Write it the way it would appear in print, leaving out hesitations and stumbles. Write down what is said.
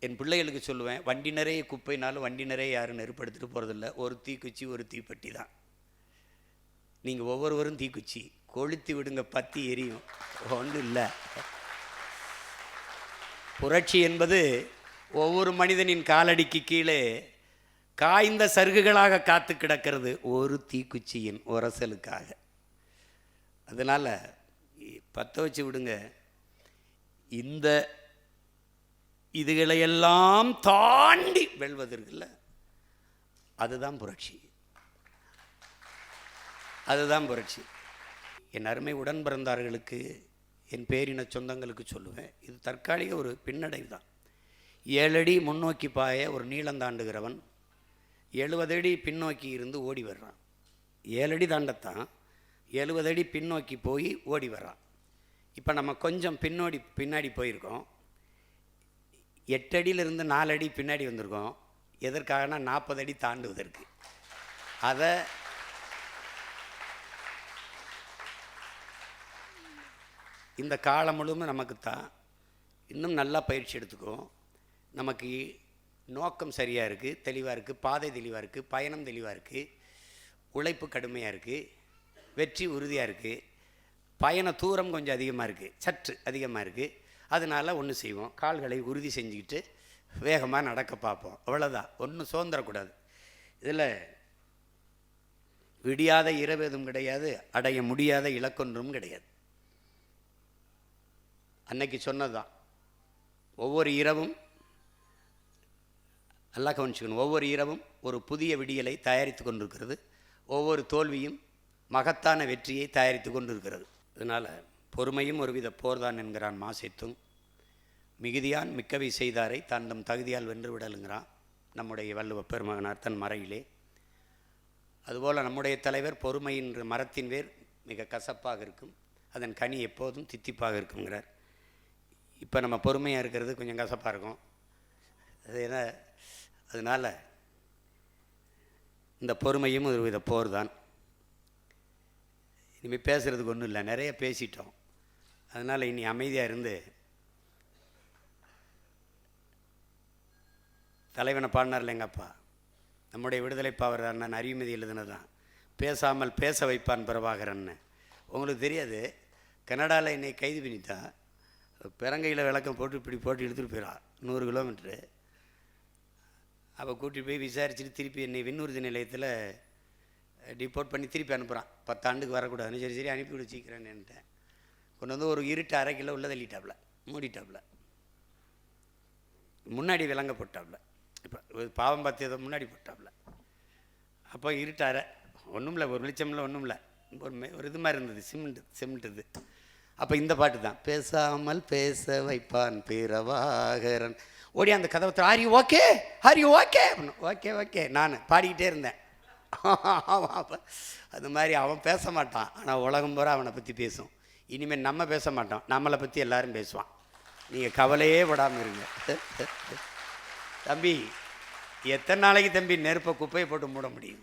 என் பிள்ளைகளுக்கு சொல்லுவேன், வண்டி நிறைய குப்பைனாலும் வண்டி நிறைய யாரும் நெருப்படுத்திட்டு போகிறதில்ல. ஒரு தீக்குச்சி ஒரு தீப்பெட்டி தான். நீங்கள் ஒவ்வொருவரும் தீக்குச்சி கொளுத்தி விடுங்க, பற்றி எரியும், ஒன்றும் இல்லை. புரட்சி என்பது ஒவ்வொரு மனிதனின் காலடிக்கு கீழே காய்ந்த சருகுகளாக காத்து கிடக்கிறது ஒரு தீக்குச்சியின் உரசலுக்காக. அதனால் பற்ற வச்சு விடுங்க. இந்த இதுகளையெல்லாம் தாண்டி வெல்வதற்குல்ல, அதுதான் புரட்சி, அதுதான் புரட்சி. என் அருமை உடன் பிறந்தார்களுக்கு, என் பேரின சொந்தங்களுக்கு சொல்லுவேன், இது தற்காலிக ஒரு பின்னடைவு தான். 7 அடி முன்னோக்கி பாய ஒரு நீளம் தாண்டுகிறவன் 70 அடி பின்னோக்கி இருந்து ஓடி வர்றான். 7 அடி தாண்டத்தான் 70 அடி பின்னோக்கி போய் ஓடி வர்றான். இப்போ நம்ம கொஞ்சம் பின்னாடி போயிருக்கோம். 8 அடியிலிருந்து 4 அடி பின்னாடி வந்திருக்கோம். எதற்காகனா 40 அடி தாண்டுவதற்கு. அதை இந்த காலம் முழுவதும் நமக்குத்தான். இன்னும் நல்லா பயிற்சி எடுத்துக்குவோம். நமக்கு நோக்கம் சரியாக இருக்குது, தெளிவாக இருக்குது, பாதை தெளிவாக இருக்குது, பயணம் தெளிவாக இருக்குது, உழைப்பு கடுமையாக இருக்குது, வெற்றி உறுதியாக இருக்குது, பயண தூரம் கொஞ்சம் அதிகமாக இருக்குது, சற்று அதிகமாக இருக்குது. அதனால் ஒன்று செய்வோம், கால்களை உறுதி செஞ்சுக்கிட்டு வேகமாக நடக்க பார்ப்போம். அவ்வளோதான், ஒன்றும் சோர்ந்துடக்கூடாது. இதில் விடியாத இரவு எதுவும் கிடையாது, அடைய முடியாத இலக்கொன்றும் கிடையாது. அன்னைக்கு சொன்னது தான். ஒவ்வொரு இரவும் நல்லா கவனிச்சுக்கணும், ஒவ்வொரு இரவும் ஒரு புதிய விடியலை தயாரித்து கொண்டிருக்கிறது. ஒவ்வொரு தோல்வியும் மகத்தான வெற்றியை தயாரித்து கொண்டிருக்கிறது. அதனால் பொறுமையும் ஒருவித போர்தான் என்கிறான் மாசேத்துங். மிகுதியான் மிக்கவை செய்தாரை தந்தம் தகுதியால் வென்று விடலுங்கிறான் நம்முடைய வள்ளுவ பெருமகனார் தன் மறையிலே. அதுபோல் நம்முடைய தலைவர் பொறுமையின் மரத்தின் வேர் மிக கசப்பாக இருக்கும், அதன் கனி எப்போதும் தித்திப்பாக இருக்குங்கிறார். இப்போ நம்ம பொறுமையாக இருக்கிறது கொஞ்சம் கசப்பாக இருக்கும். அது என்ன, அதனால் இந்த பொறுமையும் ஒரு வித போர் தான். இனிமேல் பேசுகிறதுக்கு ஒன்றும் இல்லை, நிறைய பேசிட்டோம். அதனால் இனி அமைதியாக இருந்து தலைவனை பாடினார்ல எங்கள் அப்பா, நம்முடைய விடுதலை பாவர் அண்ணன் அறிவுமதி எழுதுனதான், பேசாமல் பேச வைப்பான் பிரபாகரன்னு. உங்களுக்கு தெரியாது, கனடாவில் என்னை கைது பண்ணிட்டா, பெரங்கையில் விளக்கம் போட்டு இப்படி போட்டு எடுத்துகிட்டு போயிடா 100 கிலோமீட்ரு. அப்போ கூட்டிகிட்டு போய் விசாரிச்சுட்டு திருப்பி என்னை விண்ணூர்தி நிலையத்தில் டிப்போர்ட் பண்ணி திருப்பி அனுப்புகிறான். 10 ஆண்டுக்கு வரக்கூடாதுன்னு. சரி சரி அனுப்பி விட சீக்கிரன்னுட்டேன். கொண்டு வந்து ஒரு இருட்டு 1/2 கிலோ உள்ள தள்ளிட்டாப்புல, மூடிட்டாப்புல, முன்னாடி விலங்க போட்டாப்புல. இப்போ பாவம் பார்த்து முன்னாடி போட்டாப்புல. அப்போ இருட்டார ஒன்றும் இல்லை, ஒரு வெளிச்சமில்லை, ஒன்றும் இல்லை, ஒரு இது மாதிரி இருந்தது, சிமெண்ட் இது. அப்போ இந்த பாட்டு தான், பேசாமல் பேச வைப்பான் பிரபாகரன். ஓடி அந்த கதவை, are you okay, are you okay, okay okay நான் பாடிக்கிட்டே இருந்தேன். அது மாதிரி அவன் பேச மாட்டான், ஆனால் உலகம் பூரா அவனை பற்றி பேசும். இனிமேல் நம்ம பேச மாட்டோம், நம்மளை பற்றி எல்லாரும் பேசுவான். நீங்கள் கவலையே படாமல் இருங்க. தம்பி, எத்தனை நாளைக்கு தம்பி நெருப்பை குப்பையை போட்டு மூட முடியும்?